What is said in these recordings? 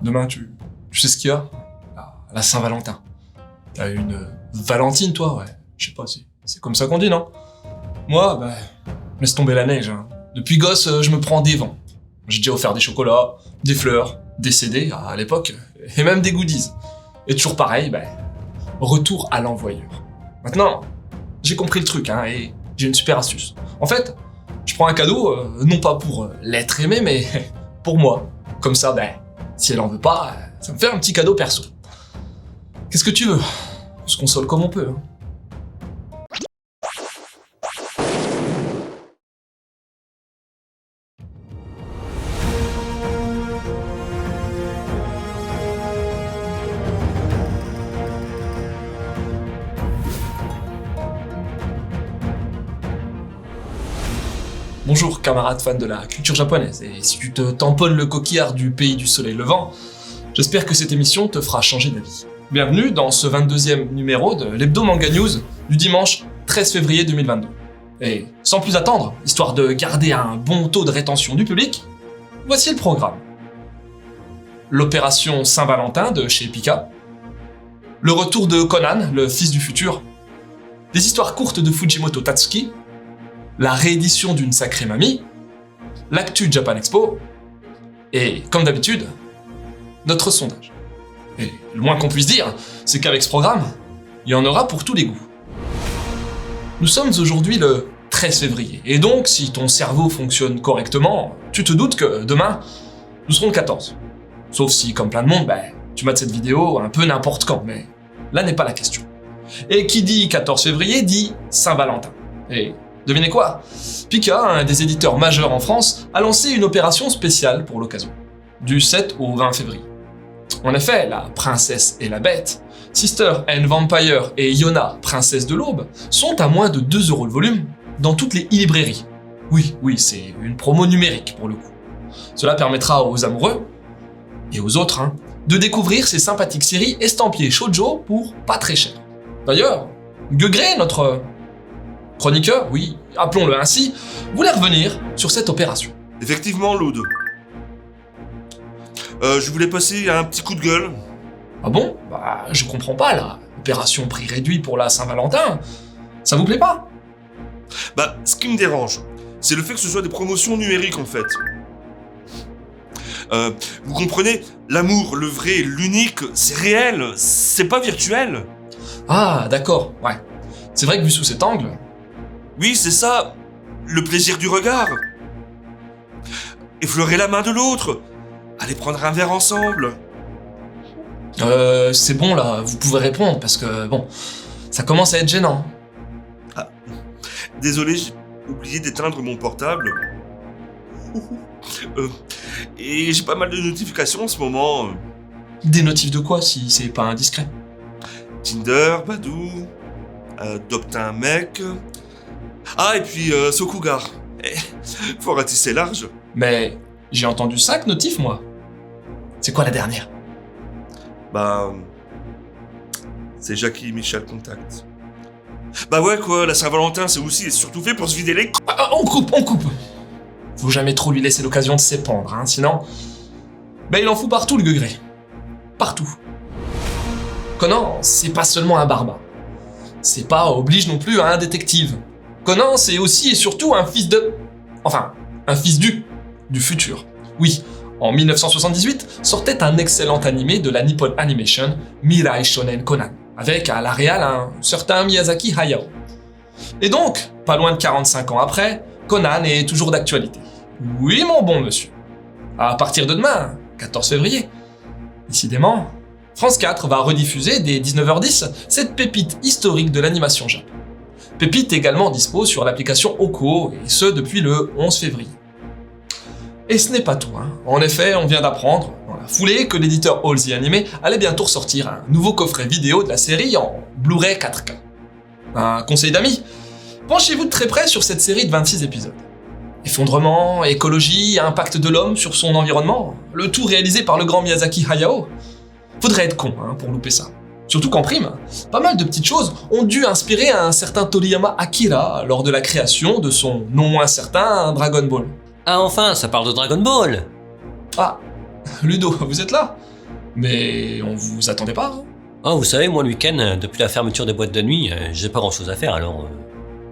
Demain, tu sais ce qu'il y a? La Saint-Valentin. T'as une Valentine, toi? Ouais, je sais pas, c'est comme ça qu'on dit, non? Moi, laisse tomber la neige. Hein. Depuis gosse, je me prends des vents. J'ai déjà offert des chocolats, des fleurs, des CD à l'époque, et même des goodies. Et toujours pareil, retour à l'envoyeur. Maintenant, j'ai compris le truc, hein, et j'ai une super astuce. En fait, je prends un cadeau, non pas pour l'être aimé, mais pour moi. Comme ça, si elle en veut pas, ça me fait un petit cadeau perso. Qu'est-ce que tu veux? On se console comme on peut. Hein. Bonjour camarades fans de la culture japonaise, et si tu te tamponnes le coquillard du pays du soleil levant, j'espère que cette émission te fera changer d'avis. Bienvenue dans ce 22e numéro de l'Hebdo Manga News du dimanche 13 février 2022. Et sans plus attendre, histoire de garder un bon taux de rétention du public, voici le programme. L'opération Saint-Valentin de chez Pika, le retour de Conan, le fils du futur, des histoires courtes de Fujimoto Tatsuki, la réédition d'une sacrée mamie, l'actu Japan Expo, et, comme d'habitude, notre sondage. Et le moins qu'on puisse dire, c'est qu'avec ce programme, il y en aura pour tous les goûts. Nous sommes aujourd'hui le 13 février, et donc, si ton cerveau fonctionne correctement, tu te doutes que demain, nous serons le 14. Sauf si, comme plein de monde, tu mates cette vidéo un peu n'importe quand, mais là n'est pas la question. Et qui dit 14 février dit Saint-Valentin. Et devinez quoi? Pika, un des éditeurs majeurs en France, a lancé une opération spéciale pour l'occasion, du 7 au 20 février. En effet, la princesse et la bête, Sister and Vampire et Yona, princesse de l'aube, sont à moins de 2€ le volume dans toutes les e-librairies. Oui, c'est une promo numérique pour le coup. Cela permettra aux amoureux, et aux autres, de découvrir ces sympathiques séries estampillées shoujo pour pas très cher. D'ailleurs, Guegré, notre chroniqueur, oui, appelons-le ainsi, voulait revenir sur cette opération. Effectivement, Loud. Je voulais passer un petit coup de gueule. Ah bon? Je comprends pas, là. Opération prix réduit pour la Saint-Valentin. Ça vous plaît pas? Ce qui me dérange, c'est le fait que ce soit des promotions numériques, en fait. Vous comprenez? L'amour, le vrai, l'unique, c'est réel, c'est pas virtuel. Ah, d'accord, ouais. C'est vrai que vu sous cet angle... Oui, c'est ça, le plaisir du regard. Effleurer la main de l'autre, aller prendre un verre ensemble. C'est bon là, vous pouvez répondre parce que, ça commence à être gênant. Ah, désolé, j'ai oublié d'éteindre mon portable. Et j'ai pas mal de notifications en ce moment. Des notifs de quoi, si c'est pas indiscret? Tinder, Badoo, adopte un mec... Ah, et puis Sokugar. Faut ratisser large. Mais j'ai entendu 5 notifs, moi. C'est quoi la dernière? C'est Jackie Michel Contact. Ouais quoi, la Saint-Valentin c'est aussi et surtout fait pour se vider les... On coupe. Faut jamais trop lui laisser l'occasion de s'épandre, sinon... il en fout partout, le Guegré. Partout. Conan, c'est pas seulement un barbare. C'est pas oblige non plus à un détective. Conan, c'est aussi et surtout un fils de... Enfin, un fils du futur. Oui, en 1978, sortait un excellent animé de la Nippon Animation, Mirai Shonen Conan, avec à la réal un certain Miyazaki Hayao. Et donc, pas loin de 45 ans après, Conan est toujours d'actualité. Oui, mon bon monsieur. À partir de demain, 14 février, décidément, France 4 va rediffuser dès 19h10 cette pépite historique de l'animation Jap. Pépite également dispo sur l'application Oko, et ce depuis le 11 février. Et ce n'est pas tout, En effet, on vient d'apprendre, dans la foulée, que l'éditeur All The Anime allait bientôt ressortir un nouveau coffret vidéo de la série en Blu-ray 4K. Un conseil d'amis, penchez-vous de très près sur cette série de 26 épisodes. Effondrement, écologie, impact de l'homme sur son environnement, le tout réalisé par le grand Miyazaki Hayao. Faudrait être con pour louper ça. Surtout qu'en prime, pas mal de petites choses ont dû inspirer un certain Toriyama Akira lors de la création de son non moins certain Dragon Ball. Ah enfin, ça parle de Dragon Ball! Ah, Ludo, vous êtes là? Mais on vous attendait pas, hein? Oh, vous savez, moi, le week-end, depuis la fermeture des boîtes de nuit, j'ai pas grand-chose à faire, alors...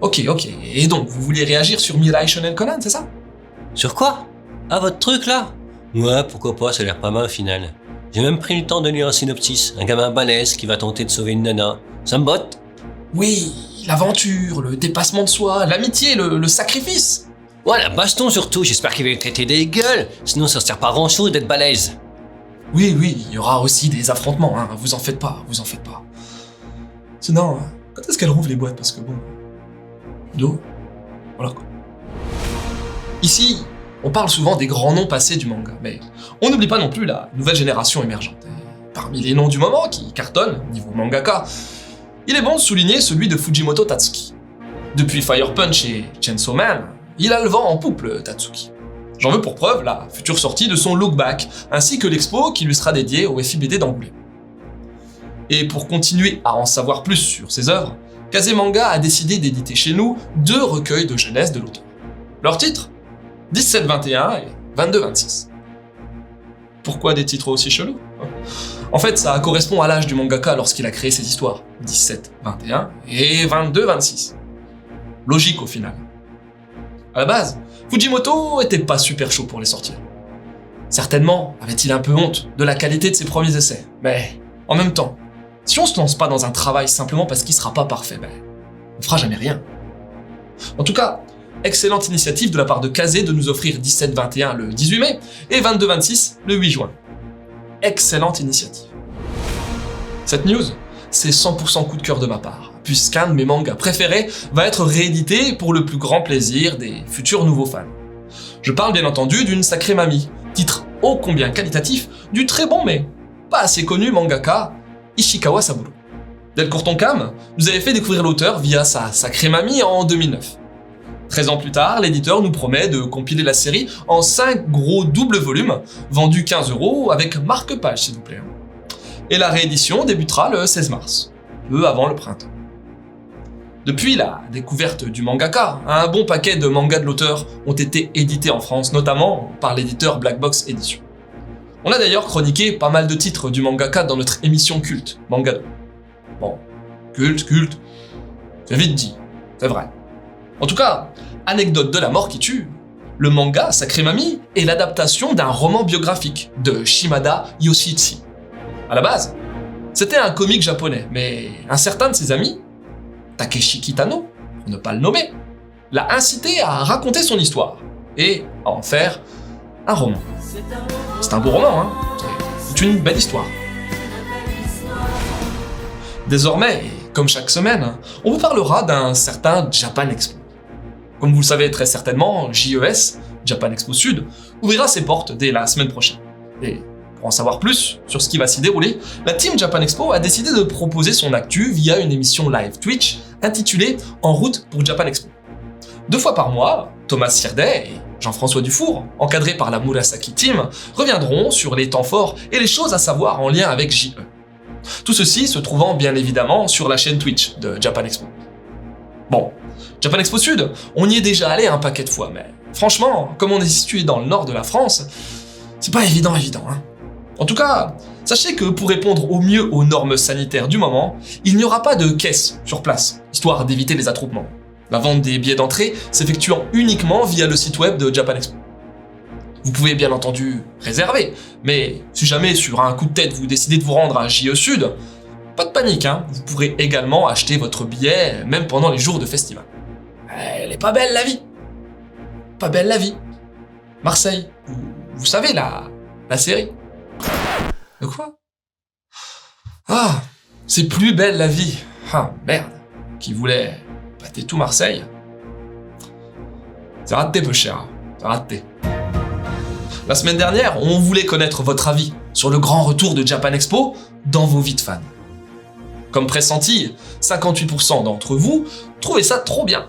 Ok. Et donc, vous vouliez réagir sur Mirai Shonen Conan, c'est ça? Sur quoi? Ah, votre truc, là? Ouais, pourquoi pas, ça a l'air pas mal, au final. J'ai même pris le temps de lire un synopsis, un gamin balèze qui va tenter de sauver une nana. Ça me botte? Oui, l'aventure, le dépassement de soi, l'amitié, le sacrifice. Ouais, la baston surtout, j'espère qu'il va lui traiter des gueules, sinon ça sert pas à grand-chose d'être balèze. Oui, il y aura aussi des affrontements, hein, vous en faites pas. Sinon, quand est-ce qu'elles rouvrent les boîtes? Parce que bon... D'eau. Voilà quoi. Ici, on parle souvent des grands noms passés du manga, mais on n'oublie pas non plus la nouvelle génération émergente. Et parmi les noms du moment qui cartonnent, niveau mangaka, il est bon de souligner celui de Fujimoto Tatsuki. Depuis Fire Punch et Chainsaw Man, il a le vent en poupe, le Tatsuki. J'en veux pour preuve la future sortie de son Look Back, ainsi que l'expo qui lui sera dédiée au FIBD d'Angoulême. Et pour continuer à en savoir plus sur ses œuvres, Kazemanga a décidé d'éditer chez nous 2 recueils de jeunesse de l'auteur. Leurs titres 17-21 et 22-26. Pourquoi des titres aussi chelous? En fait, ça correspond à l'âge du mangaka lorsqu'il a créé ses histoires. 17-21 et 22-26. Logique au final. À la base, Fujimoto était pas super chaud pour les sortir. Certainement avait-il un peu honte de la qualité de ses premiers essais, mais en même temps, si on se lance pas dans un travail simplement parce qu'il sera pas parfait, on fera jamais rien. En tout cas, excellente initiative de la part de Kazé de nous offrir 17-21 le 18 mai et 22-26 le 8 juin. Excellente initiative. Cette news, c'est 100% coup de cœur de ma part, puisqu'un de mes mangas préférés va être réédité pour le plus grand plaisir des futurs nouveaux fans. Je parle bien entendu d'une Sacrée Mamie, titre ô combien qualitatif du très bon mais pas assez connu mangaka Ishikawa Saburo. Delcourt Tonkam nous avait fait découvrir l'auteur via sa Sacrée Mamie en 2009. 13 ans plus tard, l'éditeur nous promet de compiler la série en 5 gros doubles volumes, vendus 15 € avec marque-page s'il vous plaît. Et la réédition débutera le 16 mars, peu avant le printemps. Depuis la découverte du mangaka, un bon paquet de mangas de l'auteur ont été édités en France, notamment par l'éditeur Black Box Edition. On a d'ailleurs chroniqué pas mal de titres du mangaka dans notre émission culte, Mangado. Bon, culte, c'est vite dit, c'est vrai. En tout cas, anecdote de la mort qui tue, le manga Sacrée Mamie est l'adaptation d'un roman biographique de Shimada Yoshiichi. À la base, c'était un comique japonais, mais un certain de ses amis, Takeshi Kitano, pour ne pas le nommer, l'a incité à raconter son histoire et à en faire un roman. C'est un beau roman, hein. C'est une belle histoire. Désormais, comme chaque semaine, on vous parlera d'un certain Japan Expo. Comme vous le savez très certainement, JES, Japan Expo Sud, ouvrira ses portes dès la semaine prochaine. Et pour en savoir plus sur ce qui va s'y dérouler, la team Japan Expo a décidé de proposer son actu via une émission live Twitch intitulée En route pour Japan Expo. 2 fois par mois, Thomas Sirdet et Jean-François Dufour, encadrés par la Murasaki Team, reviendront sur les temps forts et les choses à savoir en lien avec JE. Tout ceci se trouvant bien évidemment sur la chaîne Twitch de Japan Expo. Bon, Japan Expo Sud, on y est déjà allé un paquet de fois, mais franchement, comme on est situé dans le nord de la France, c'est pas évident, hein. En tout cas, sachez que pour répondre au mieux aux normes sanitaires du moment, il n'y aura pas de caisse sur place, histoire d'éviter les attroupements. La vente des billets d'entrée s'effectuant uniquement via le site web de Japan Expo. Vous pouvez bien entendu réserver, mais si jamais sur un coup de tête vous décidez de vous rendre à JE Sud, pas de panique, hein, vous pourrez également acheter votre billet même pendant les jours de festival. Elle est pas belle la vie. Pas belle la vie. Marseille, vous savez la série. De quoi? Ah, c'est plus belle la vie. Ah merde, qui voulait pâter tout Marseille. C'est raté peu cher, c'est raté. La semaine dernière, on voulait connaître votre avis sur le grand retour de Japan Expo dans vos vies de fans. Comme pressenti, 58% d'entre vous trouvaient ça trop bien.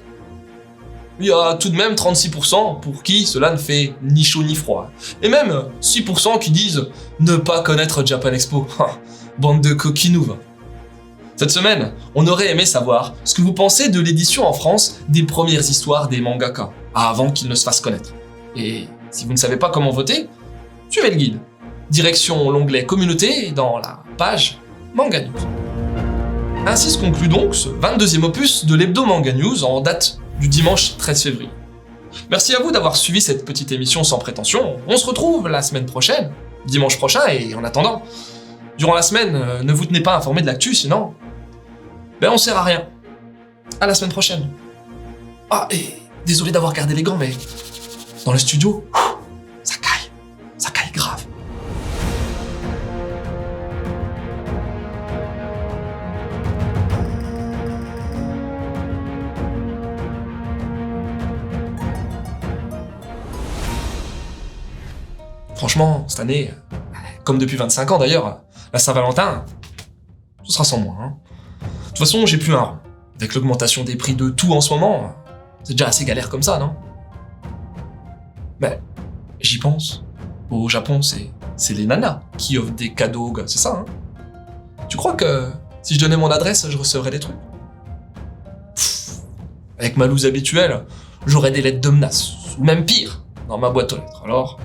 Il y a tout de même 36% pour qui cela ne fait ni chaud ni froid. Et même 6% qui disent ne pas connaître Japan Expo. Bande de coquinouves. Cette semaine, on aurait aimé savoir ce que vous pensez de l'édition en France des premières histoires des mangaka, avant qu'ils ne se fassent connaître. Et si vous ne savez pas comment voter, suivez le guide. direction l'onglet Communauté dans la page Manga News. Ainsi se conclut donc ce 22e opus de l'hebdo Manga News en date du dimanche 13 février. Merci à vous d'avoir suivi cette petite émission sans prétention. On se retrouve la semaine prochaine, dimanche prochain, et en attendant, durant la semaine, ne vous tenez pas informé de l'actu, sinon, on sert à rien. À la semaine prochaine. Ah, et désolé d'avoir gardé les gants, mais dans le studio, ça caille grave. Franchement, cette année, comme depuis 25 ans d'ailleurs, la Saint-Valentin, ce sera sans moi. Hein. De toute façon, j'ai plus un rond. Avec l'augmentation des prix de tout en ce moment, c'est déjà assez galère comme ça, non? Mais j'y pense. Au Japon, c'est les nanas qui offrent des cadeaux aux gars, c'est ça, hein? Tu crois que si je donnais mon adresse, je recevrais des trucs? Avec ma loose habituelle, j'aurais des lettres de menaces, ou même pire, dans ma boîte aux lettres. Alors,